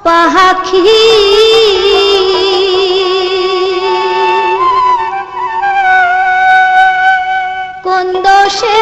পাখি কোন দোষে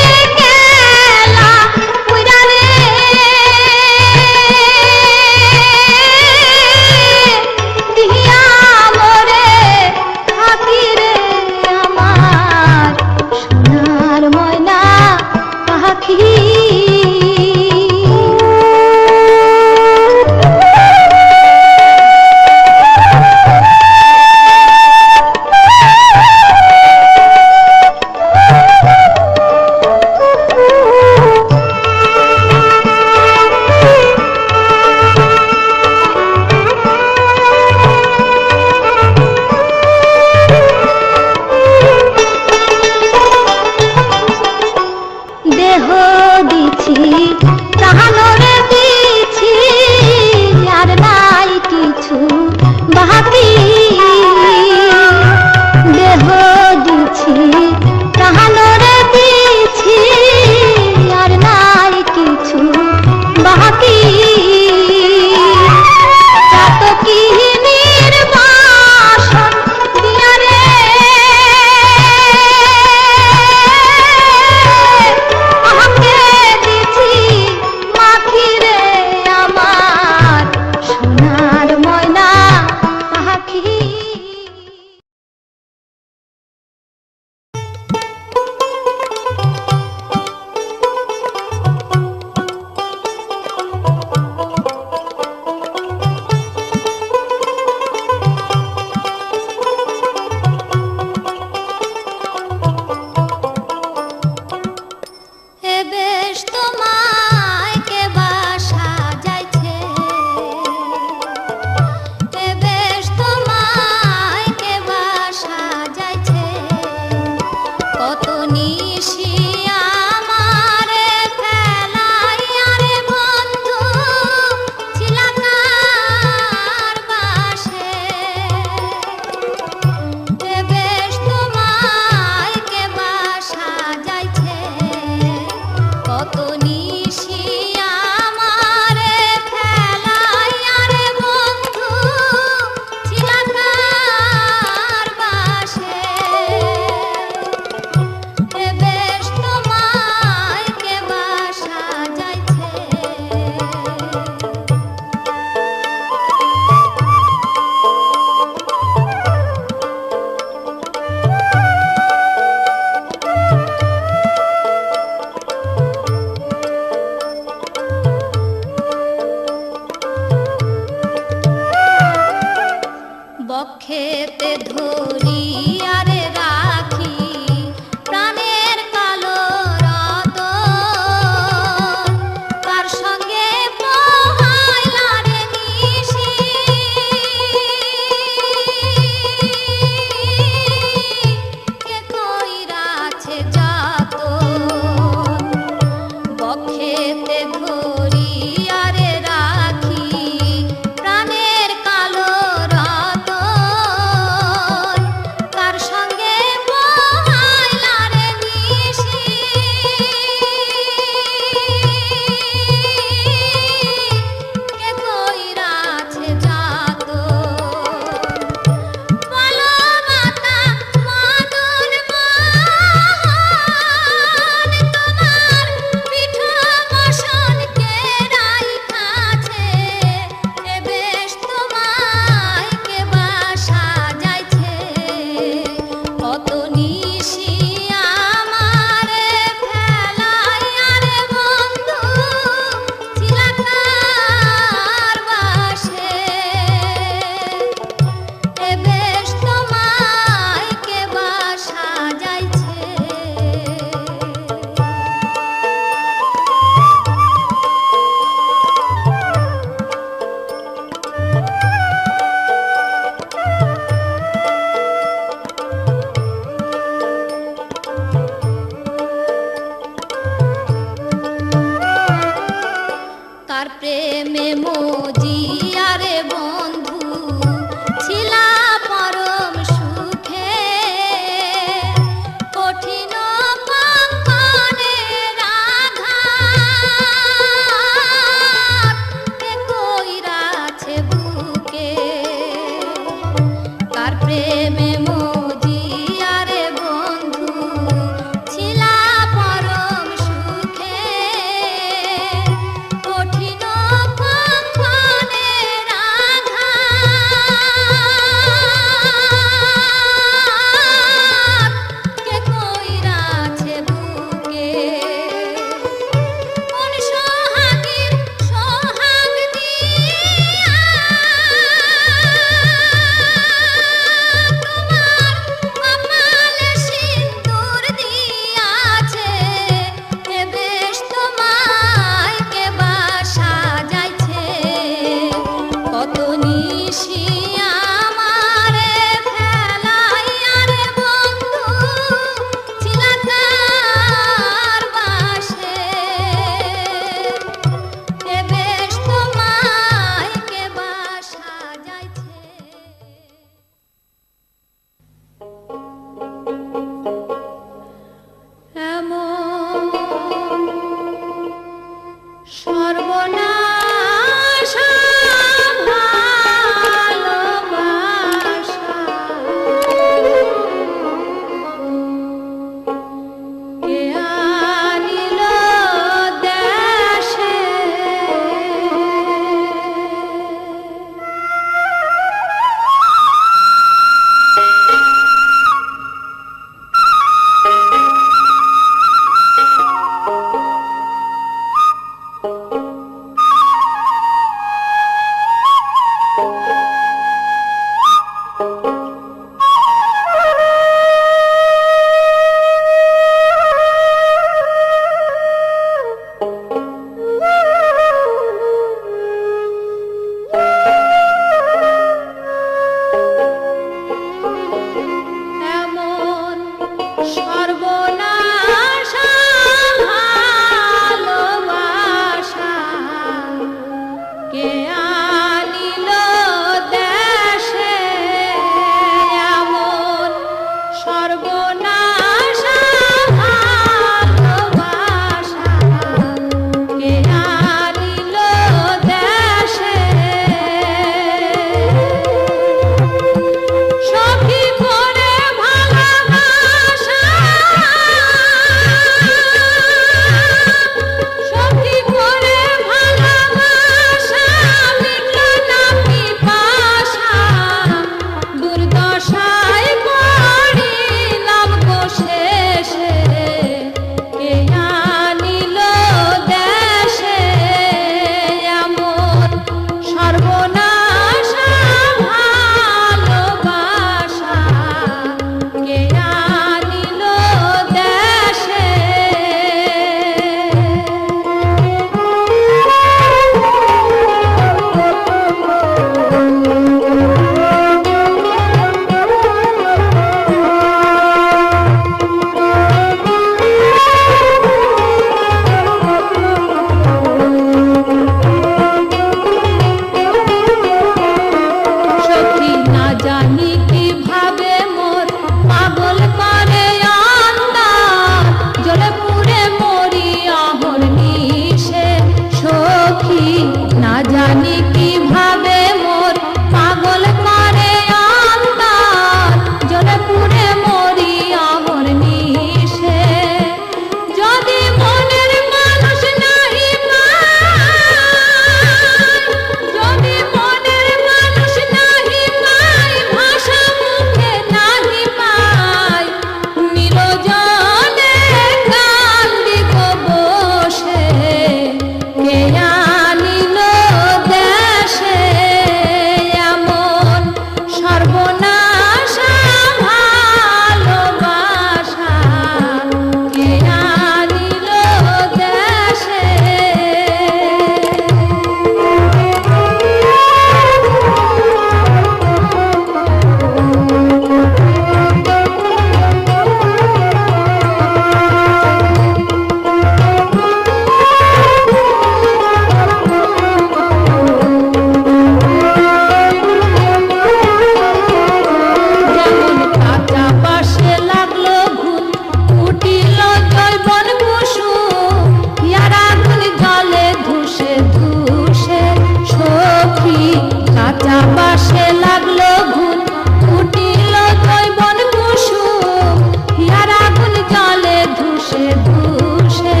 বাসে লাগলো ঘুম, ফুটিল জৈবন কুসুম, হিয়ার আগুন জলে ধুসে ধুসে।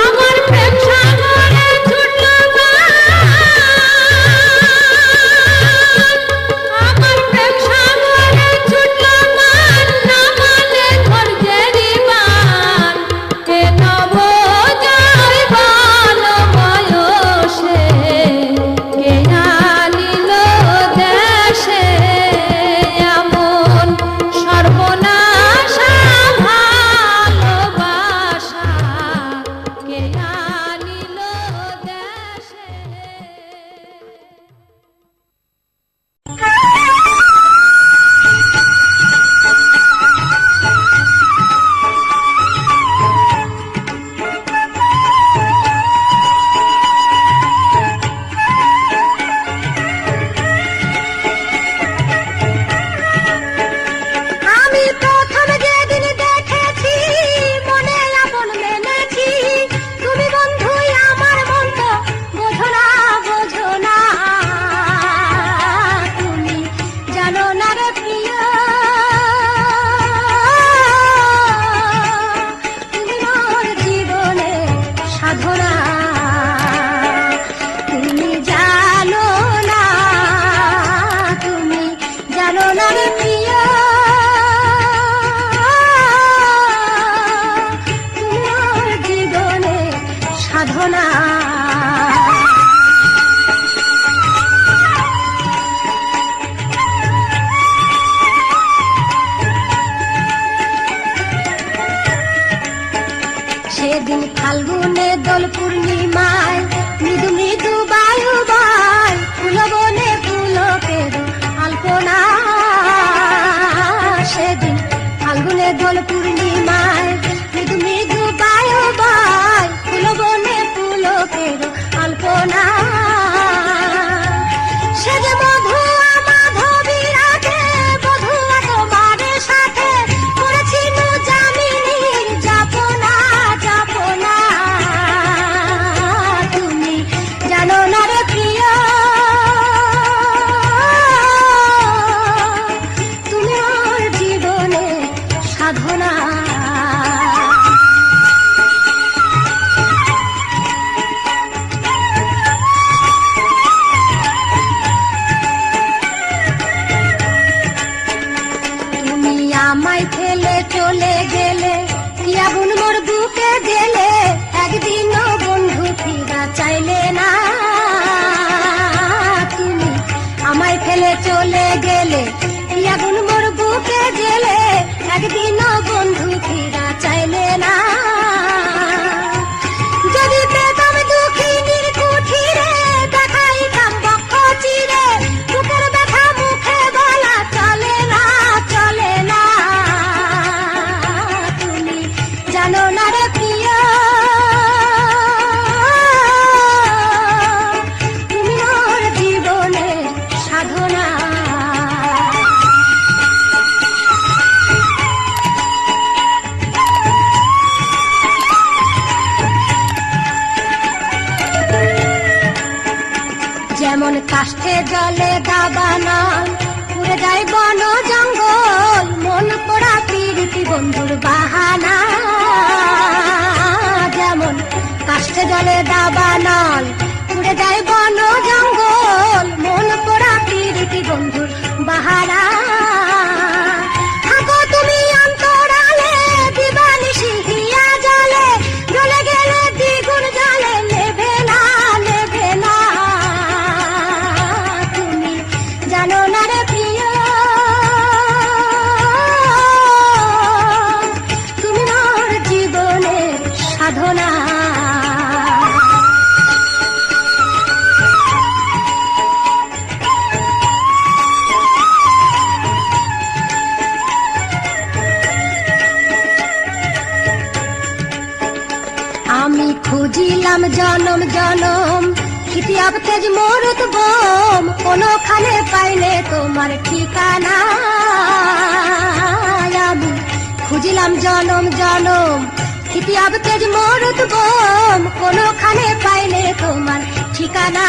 আমার প্রেম সাগরে ছুটলো গান, আমার প্রেম সাগরে ছুটলো গান, না মানে ধৈর্যেরই বান। এ নব জৈবন বয়সে কে আনিল দেশে এমন সর্বনাশা ভালোবাসা, কে আনিল দেশে। আমি প্রথম যেদিন দেখেছি, মনে আপন মেনেছি, তুমি বন্ধুই আমার মন তো বোঝো না, বোঝো না। তুমি জানো না রে প্রিয়, তুমি মোর জীবনে সাধনা। তুমি জানো না, তুমি জানো না রে প্রিয়, তুমি মোর জীবনে সাধনা। সেদিন ফাল্গুনে দোল পূর্ণিমায় মৃদু মৃদু বায়ু বয়, ফুল বনে পুলকের আলপনা। সেদিন ফাল্গুনে দোল পূর্ণিমায় মৃদু মৃদু বায়ু বয়, ফুল বনে পুলকের আলপনা। সে যে মধু মাধবী রাধে, বধুয়া তোমার সাথে করেছিল যামিনীর যাপনা, যাপনা। তুমি জানো না রে প্রিয়, তুমি ওর জীবনে সাধনা। তুমি আমায় ফেলে চলে গেলে, কি আগুন মোর বুকে গেলে, একদিনও বন্ধু ফিরা চাইলে না। তুমি আমায় ফেলে চলে গেলে, কি আগুন মোর বুকে গেলে, একদিনও বন্ধু ফিরা চাইলে না। যদি পেতাম দুঃখিনীর কুঠিরে, দেখাইতাম বক্ষ চিরে, বুকের ব্যথা মুখে বলা চলে না, চলে না। তুমি জানো না রে প্রিয়, তুমি মোর জীবনের সাধনা। যেমন কাষ্ঠে জলে দাবানল, পুড়ে যায় বন জঙ্গল, মন পোড়া প্রীতি বন্ধুর বাহানা। যেমন কাষ্ঠে জলে দাবানল, পুড়ে যায় বন জঙ্গল, মন পোড়া প্রীতি বন্ধুর বাহানা। থাকো তুমি অন্তরালে, দিবানিশি হিয়া জলে, জ্বলে গেলে দ্বিগুণ জলে নেভে না, নেভে না। তুমি জানো না রে প্রিয়, তুমি মোর জীবনের সাধনা। আমি খুঁজিলাম জনম জনম, খিতিয়াব তেজ মরুত বোম, কোনখানে পাইলে তোমার ঠিকানা। আমি খুঁজিলাম জনম জনম, খিতিয়াব তেজ মরুত বোম, কোনখানে পাইলে তোমার ঠিকানা।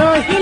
রহিল